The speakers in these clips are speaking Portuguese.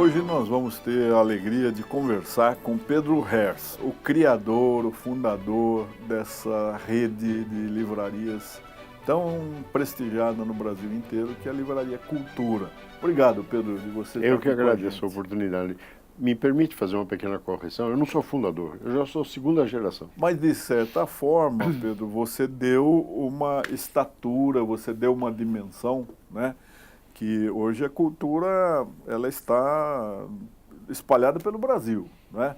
Hoje nós vamos ter a alegria de conversar com Pedro Herz, o criador, o fundador dessa rede de livrarias tão prestigiada no Brasil inteiro, que é a Livraria Cultura. Obrigado, Pedro, de você estar Eu aqui que com a agradeço gente. a oportunidade. Me permite fazer uma pequena correção? Eu não sou fundador, eu já sou segunda geração. Mas, de certa forma, Pedro, você deu uma estatura, você deu uma dimensão, né? Que hoje a cultura ela está espalhada pelo Brasil, né?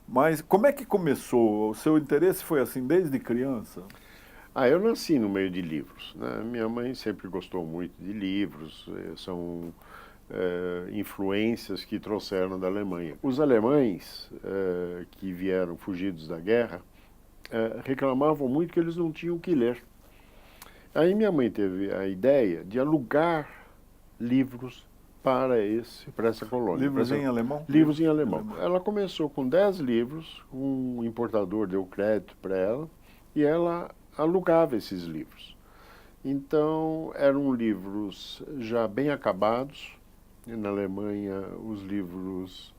Mas como é que começou? O seu interesse foi assim desde criança? Eu nasci no meio de livros, né? Minha mãe sempre gostou muito de livros, são influências que trouxeram da Alemanha. Os alemães que vieram fugidos da guerra reclamavam muito que eles não tinham o que ler. Aí minha mãe teve a ideia de alugar livros para essa colônia. Livros em alemão? Livros em alemão. Ela começou com 10 livros, um importador deu crédito para ela e ela alugava esses livros. Então, eram livros já bem acabados. Na Alemanha, os livros,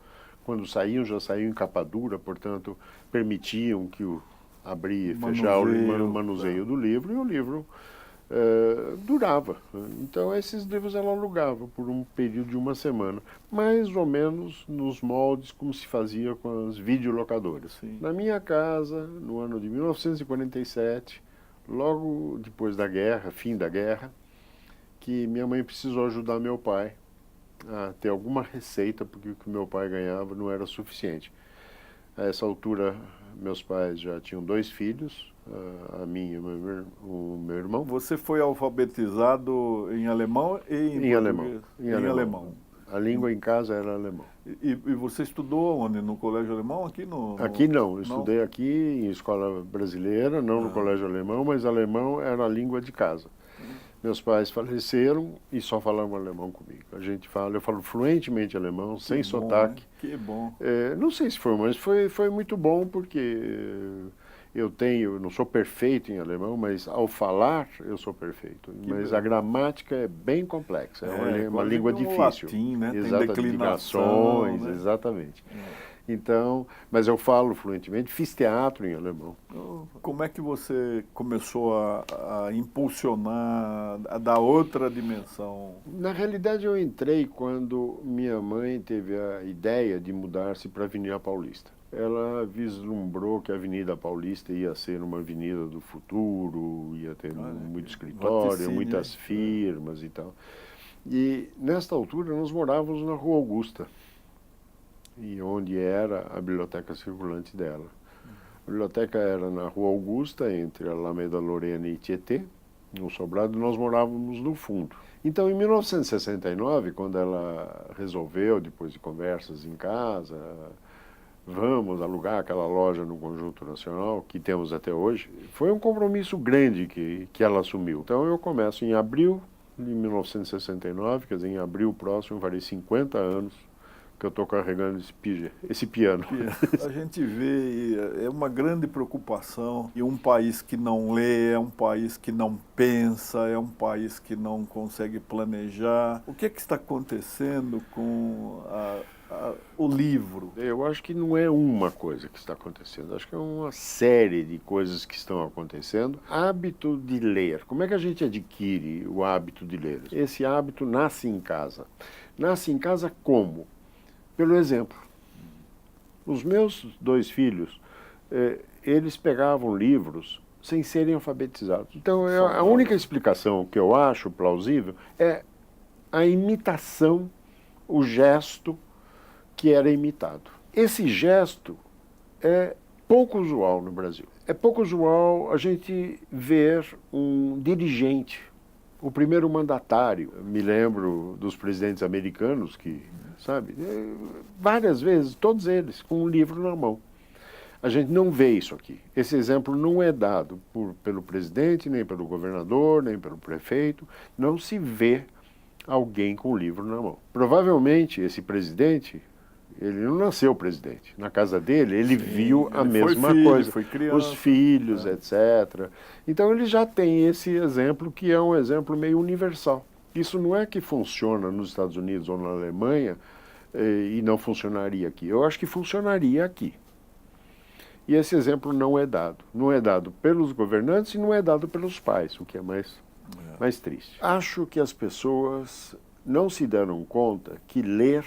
quando saíam, já saíam em capa dura, portanto, permitiam que abrir e fechar o manuseio do livro, e o livro durava. Então, esses livros ela alugava por um período de uma semana, mais ou menos nos moldes como se fazia com as videolocadoras. Sim. Na minha casa, no ano de 1947, logo depois da guerra, fim da guerra, que minha mãe precisou ajudar meu pai a ter alguma receita, porque o que meu pai ganhava não era suficiente. A essa altura, meus pais já tinham 2 filhos, a mim e o meu irmão. Você foi alfabetizado em alemão e em alemão. Em alemão. A língua em casa era alemão. E você estudou onde? No colégio alemão? Aqui não, eu estudei aqui em escola brasileira, não no colégio alemão, mas alemão era a língua de casa. Meus pais faleceram e só falavam alemão comigo. Eu falo fluentemente alemão, sem sotaque. Né? Que bom. Não sei se foi, mas foi muito bom, porque eu não sou perfeito em alemão, mas ao falar eu sou perfeito. Mas a gramática é bem complexa, é uma língua difícil. Latim, né? Exato, tem declinações, né? Exatamente. Então, mas eu falo fluentemente, fiz teatro em alemão. Como é que você começou a impulsionar, a dar outra dimensão? Na realidade, eu entrei quando minha mãe teve a ideia de mudar-se para a Avenida Paulista. Ela vislumbrou que a Avenida Paulista ia ser uma avenida do futuro, ia ter muito escritório, muitas firmas e tal. E, nesta altura, nós morávamos na Rua Augusta, e onde era a biblioteca circulante dela. A biblioteca era na Rua Augusta, entre a Alameda Lorena e Tietê, no sobrado, nós morávamos no fundo. Então, em 1969, quando ela resolveu, depois de conversas em casa, vamos alugar aquela loja no Conjunto Nacional, que temos até hoje, foi um compromisso grande que ela assumiu. Então, eu começo em abril de 1969, quer dizer, em abril próximo, farei 50 anos, que eu estou carregando esse piano. A gente vê, é uma grande preocupação, e um país que não lê, é um país que não pensa, é um país que não consegue planejar. O que está acontecendo com o livro? Eu acho que não é uma coisa que está acontecendo, acho que é uma série de coisas que estão acontecendo. Hábito de ler. Como é que a gente adquire o hábito de ler? Esse hábito nasce em casa. Nasce em casa como? Pelo exemplo. Os meus 2 filhos, eles pegavam livros sem serem alfabetizados. Então, a única explicação que eu acho plausível é a imitação, o gesto que era imitado. Esse gesto é pouco usual no Brasil. É pouco usual a gente ver um dirigente, o primeiro mandatário. Me lembro dos presidentes americanos que, várias vezes, todos eles, com um livro na mão. A gente não vê isso aqui. Esse exemplo não é dado pelo presidente, nem pelo governador, nem pelo prefeito. Não se vê alguém com um livro na mão. Provavelmente, esse presidente, ele não nasceu presidente. Na casa dele, ele viu a mesma coisa. Foi criança, os filhos, etc. Então, ele já tem esse exemplo, que é um exemplo meio universal. Isso não é que funciona nos Estados Unidos ou na Alemanha e não funcionaria aqui. Eu acho que funcionaria aqui. E esse exemplo não é dado. Não é dado pelos governantes e não é dado pelos pais, o que é mais triste. Acho que as pessoas não se deram conta que ler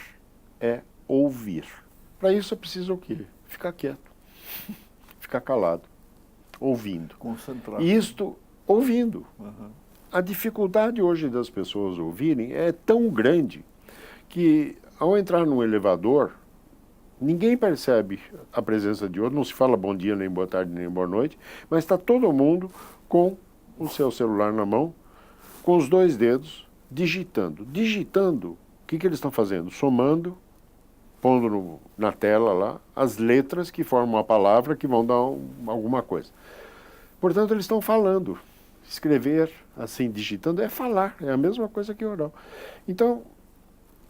é ouvir. Para isso é preciso o quê? Ficar quieto, ficar calado, ouvindo. Concentrar. Isto, ouvindo. A dificuldade hoje das pessoas ouvirem é tão grande que, ao entrar num elevador, ninguém percebe a presença de outro, não se fala bom dia, nem boa tarde, nem boa noite, mas está todo mundo com o seu celular na mão, com os 2 dedos, digitando. Digitando, o que eles estão fazendo? Somando, pondo na tela lá, as letras que formam a palavra que vão dar alguma coisa. Portanto, eles estão falando. Escrever, assim, digitando, é falar, é a mesma coisa que oral. Então,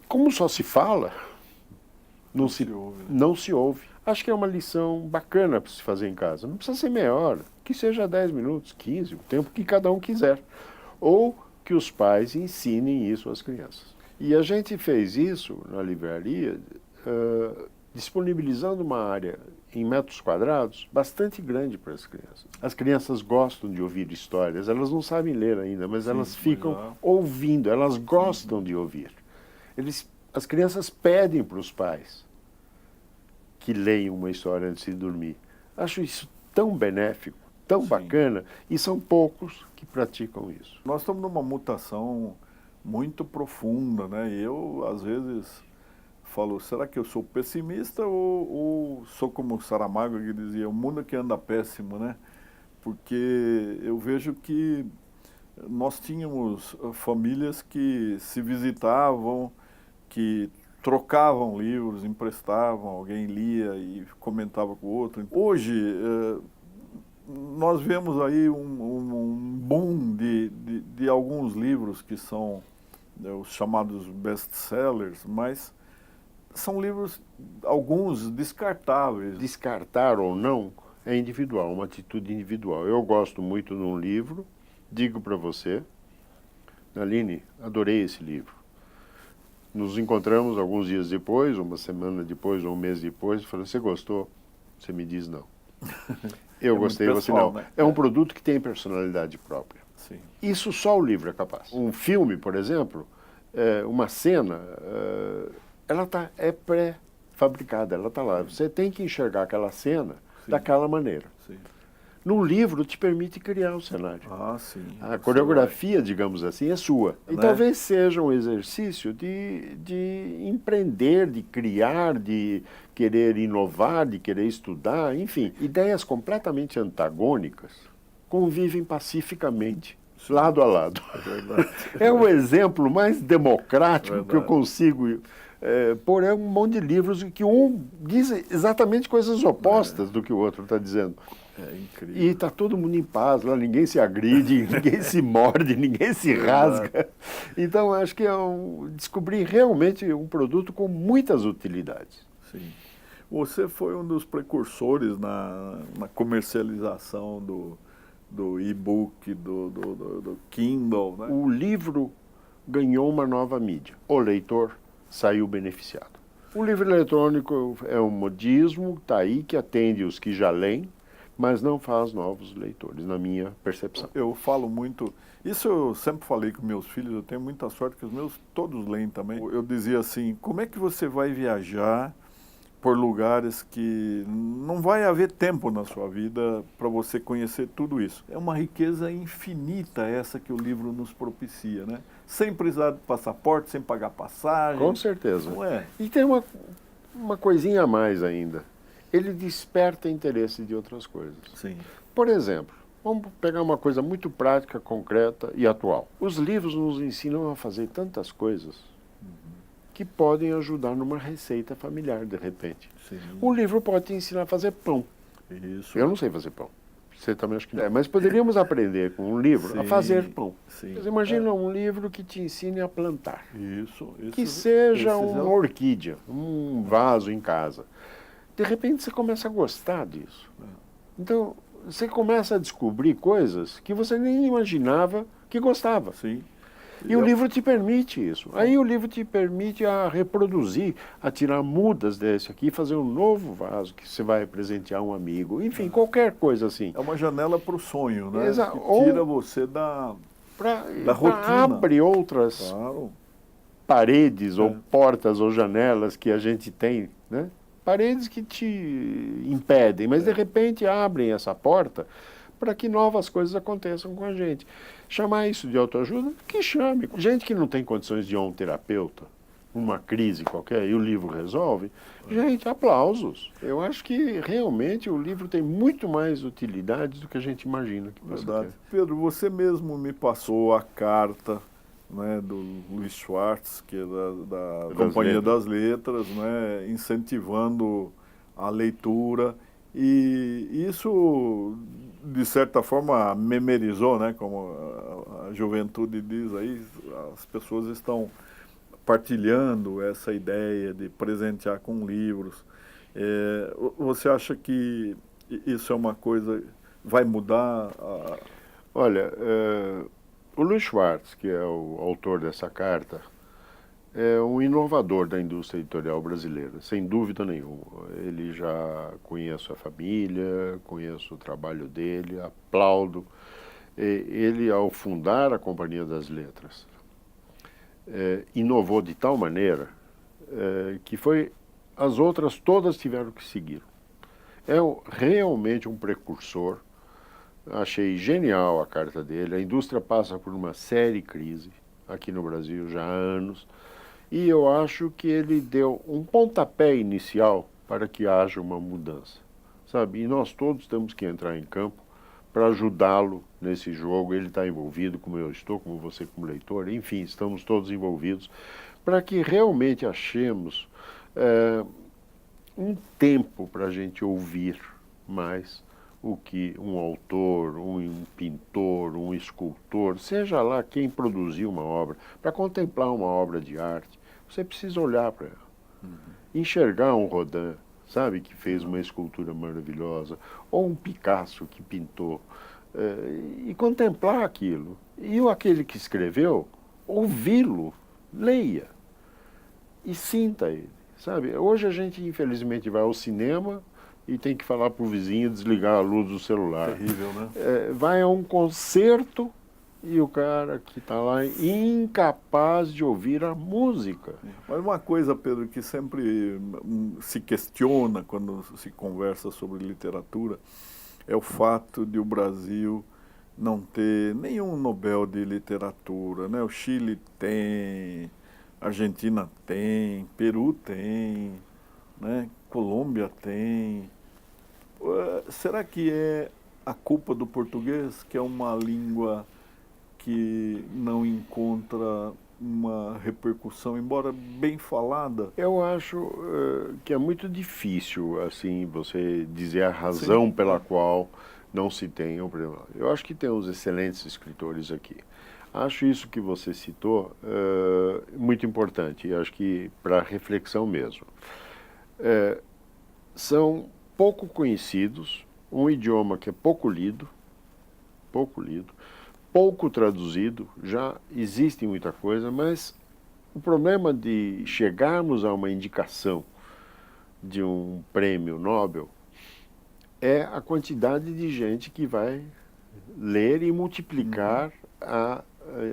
como só se fala, não se ouve. Acho que é uma lição bacana para se fazer em casa. Não precisa ser meia hora, que seja 10 minutos, 15, o tempo que cada um quiser. Ou que os pais ensinem isso às crianças. E a gente fez isso na livraria, disponibilizando uma área em metros quadrados bastante grande para as crianças. As crianças gostam de ouvir histórias, elas não sabem ler ainda, mas elas ficam ouvindo, elas gostam de ouvir. As crianças pedem para os pais que leiam uma história antes de dormir. Acho isso tão benéfico, tão bacana, e são poucos que praticam isso. Nós estamos numa mutação muito profunda, né? E eu, às vezes, falo, será que eu sou pessimista ou sou como o Saramago que dizia, o mundo que anda péssimo, né? Porque eu vejo que nós tínhamos famílias que se visitavam, que trocavam livros, emprestavam, alguém lia e comentava com o outro. Hoje, nós vemos aí um boom de alguns livros que são os chamados best-sellers, mas são livros, alguns descartáveis. Descartar ou não é individual, uma atitude individual. Eu gosto muito de um livro, digo para você, Aline, adorei esse livro. Nos encontramos alguns dias depois, uma semana depois, ou um mês depois, e falei, você gostou? Você me diz não. Eu gostei, você não. Né? É um produto que tem personalidade própria. Sim. Isso só o livro é capaz. Um filme, por exemplo, uma cena, ela é pré-fabricada, ela está lá. Você tem que enxergar aquela cena daquela maneira. Sim. No livro te permite criar o cenário. Sim. A coreografia, digamos assim, é sua. E talvez seja um exercício de empreender, de criar, de querer inovar, de querer estudar, enfim. Ideias completamente antagônicas convivem pacificamente, lado a lado. É o exemplo mais democrático que eu consigo pôr. É um monte de livros que um diz exatamente coisas opostas do que o outro está dizendo. É incrível. E está todo mundo em paz, lá ninguém se agride, ninguém se morde, ninguém se rasga. Então, acho que descobri realmente um produto com muitas utilidades. Sim. Você foi um dos precursores na comercialização do e-book, do Kindle, né? O livro ganhou uma nova mídia. O leitor saiu beneficiado. O livro eletrônico é um modismo, está aí, que atende os que já leem, mas não faz novos leitores, na minha percepção. Eu falo muito, isso eu sempre falei com meus filhos, eu tenho muita sorte que os meus todos leem também. Eu dizia assim, como é que você vai viajar por lugares que não vai haver tempo na sua vida para você conhecer tudo isso? É uma riqueza infinita essa que o livro nos propicia, né? Sem precisar de passaporte, sem pagar passagem. Com certeza. Não é? E tem uma coisinha a mais ainda. Ele desperta interesse de outras coisas. Sim. Por exemplo, vamos pegar uma coisa muito prática, concreta e atual. Os livros nos ensinam a fazer tantas coisas que podem ajudar numa receita familiar, de repente. Sim. Um livro pode te ensinar a fazer pão. Isso. Eu não sei fazer pão. Você também acha que não. Mas poderíamos aprender com um livro a fazer pão. Sim. Mas imagina um livro que te ensine a plantar. Isso. Que seja uma orquídea, um vaso em casa. De repente você começa a gostar disso. Então, você começa a descobrir coisas que você nem imaginava que gostava. Sim. E o livro te permite isso. Aí o livro te permite a reproduzir, a tirar mudas desse aqui, fazer um novo vaso que você vai presentear um amigo. Enfim, qualquer coisa assim. É uma janela para o sonho, né? Exa- Que ou- tira você da Para rotina. abre outras Claro. paredes ou É. portas ou janelas que a gente tem, né? Paredes que te impedem, mas de repente abrem essa porta para que novas coisas aconteçam com a gente. Chamar isso de autoajuda? Que chame. Gente que não tem condições de ir a um terapeuta, uma crise qualquer, e o livro resolve, gente, aplausos. Eu acho que realmente o livro tem muito mais utilidade do que a gente imagina que possa Verdade. ter. Pedro, você mesmo me passou a carta, né, do Luiz Schwartz, que é da Companhia das Letras, né, incentivando a leitura. E isso, de certa forma, memorizou, né, como a juventude diz aí, as pessoas estão partilhando essa ideia de presentear com livros. Você acha que isso é uma coisa vai mudar? Olha, o Luiz Schwartz, que é o autor dessa carta, é um inovador da indústria editorial brasileira, sem dúvida nenhuma. Ele já conheço a família, conheço o trabalho dele, aplaudo. Ele, ao fundar a Companhia das Letras, inovou de tal maneira que as outras todas tiveram que seguir. Realmente um precursor. Achei genial a carta dele. A indústria passa por uma séria crise aqui no Brasil já há anos. E eu acho que ele deu um pontapé inicial para que haja uma mudança, sabe? E nós todos temos que entrar em campo para ajudá-lo nesse jogo. Ele está envolvido, como eu estou, como você como leitor, enfim, estamos todos envolvidos para que realmente achemos um tempo para a gente ouvir mais o que um autor, um pintor, um escultor, seja lá quem produziu uma obra, para contemplar uma obra de arte, você precisa olhar para ela. Enxergar um Rodin, sabe, que fez uma escultura maravilhosa, ou um Picasso que pintou, e contemplar aquilo. E aquele que escreveu, ouvi-lo, leia e sinta ele, sabe? Hoje a gente, infelizmente, vai ao cinema e tem que falar para o vizinho desligar a luz do celular. Terrível, né? Vai a um concerto e o cara que está lá incapaz de ouvir a música. Mas uma coisa, Pedro, que sempre se questiona quando se conversa sobre literatura é o fato de o Brasil não ter nenhum Nobel de literatura, né? O Chile tem, a Argentina tem, Peru tem, né? Colômbia tem. Será que é a culpa do português, que é uma língua que não encontra uma repercussão, embora bem falada? Eu acho que é muito difícil assim você dizer a razão Sim. pela qual não se tem um prêmio. Eu acho que tem uns excelentes escritores aqui. Acho isso que você citou muito importante, e acho que para reflexão mesmo. São pouco conhecidos, um idioma que é pouco lido, pouco traduzido, já existe muita coisa, mas o problema de chegarmos a uma indicação de um prêmio Nobel é a quantidade de gente que vai ler e multiplicar a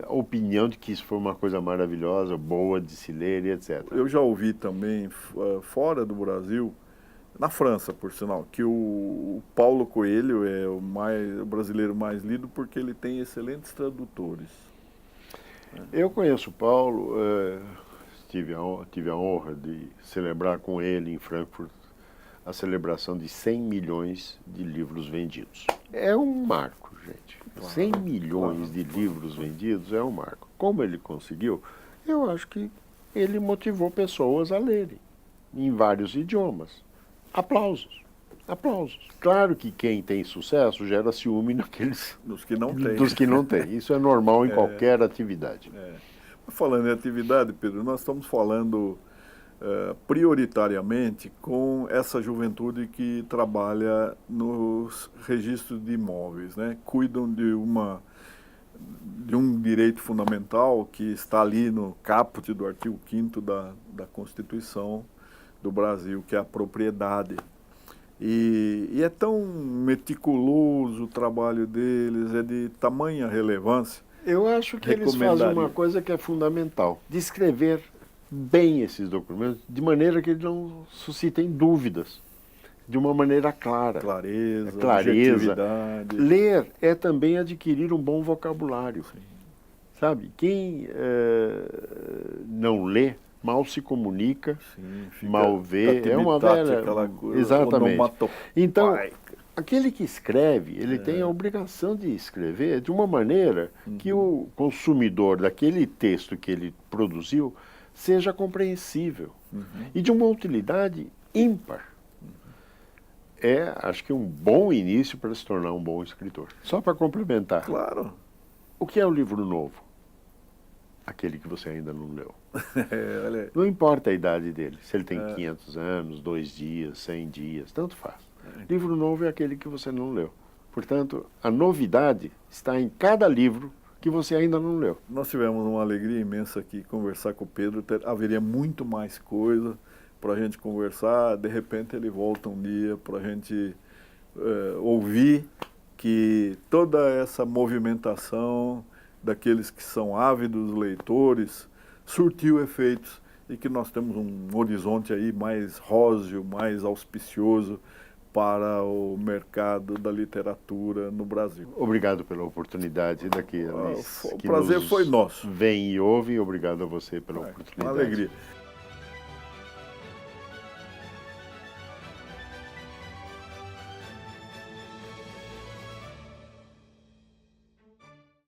opinião de que isso foi uma coisa maravilhosa, boa de se ler e etc. Eu já ouvi também, fora do Brasil, na França, por sinal, que o Paulo Coelho é o brasileiro mais lido porque ele tem excelentes tradutores. Eu conheço o Paulo, tive a honra de celebrar com ele em Frankfurt a celebração de 100 milhões de livros vendidos. É um marco, gente. 100 milhões de livros vendidos é um marco. Como ele conseguiu? Eu acho que ele motivou pessoas a lerem em vários idiomas. Aplausos. Aplausos. Claro que quem tem sucesso gera ciúme Dos que não têm. dos que não têm. Isso é normal em qualquer atividade. Falando em atividade, Pedro, nós estamos falando prioritariamente com essa juventude que trabalha nos registros de imóveis, né? Cuidam de uma de um direito fundamental que está ali no caput do artigo 5º da Constituição do Brasil, que é a propriedade. E é tão meticuloso o trabalho deles, é de tamanha relevância. Eu acho que eles fazem uma coisa que é fundamental, descrever bem esses documentos, de maneira que eles não suscitem dúvidas, de uma maneira clara. Clareza, objetividade. Ler é também adquirir um bom vocabulário. Sim. Sabe? Quem não lê, mal se comunica, sim, mal vê, é uma velha... Coisa, exatamente. Então, aquele que escreve, ele tem a obrigação de escrever de uma maneira que o consumidor daquele texto que ele produziu seja compreensível e de uma utilidade ímpar. Acho que um bom início para se tornar um bom escritor. Só para complementar. Claro. O que é o livro novo? Aquele que você ainda não leu. Não importa a idade dele, se ele tem 500 anos, 2 dias, 100 dias, tanto faz. Livro novo é aquele que você não leu. Portanto, a novidade está em cada livro que você ainda não leu. Nós tivemos uma alegria imensa aqui conversar com o Pedro. Haveria muito mais coisa para a gente conversar. De repente ele volta um dia para a gente ouvir que toda essa movimentação daqueles que são ávidos leitores surtiu efeitos e que nós temos um horizonte aí mais róseo, mais auspicioso para o mercado da literatura no Brasil. Obrigado pela oportunidade daqueles o prazer foi nosso. Vem e ouvem. Obrigado a você pela oportunidade. Uma alegria.